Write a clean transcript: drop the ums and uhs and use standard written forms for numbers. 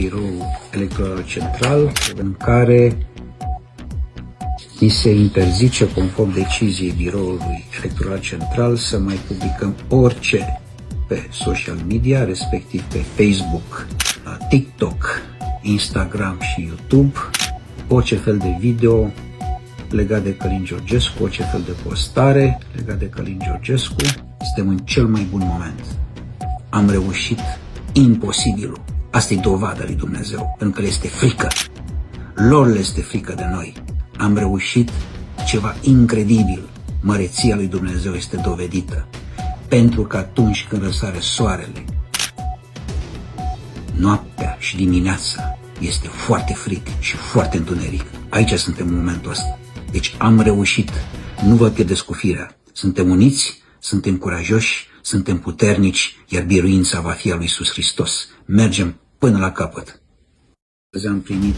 Biroul Electoral Central, în care ni se interzice, conform deciziei Biroului Electoral Central, să mai publicăm orice pe social media, respectiv pe Facebook, TikTok, Instagram și YouTube, orice fel de video legat de Călin Georgescu, orice fel de postare legat de Călin Georgescu. Suntem în cel mai bun moment. Am reușit imposibilul. Asta e dovada lui Dumnezeu, pentru că le este frică. Lor le este frică de noi. Am reușit ceva incredibil. Măreția lui Dumnezeu este dovedită. Pentru că atunci când răsare soarele, noaptea și dimineața este foarte frig și foarte întuneric. Aici suntem în momentul ăsta. Deci am reușit. Nu vă pierdeți cu firea. Suntem uniți, suntem curajoși, suntem puternici, iar biruința va fi a lui Iisus Hristos. Mergem până la capăt. Azi am primit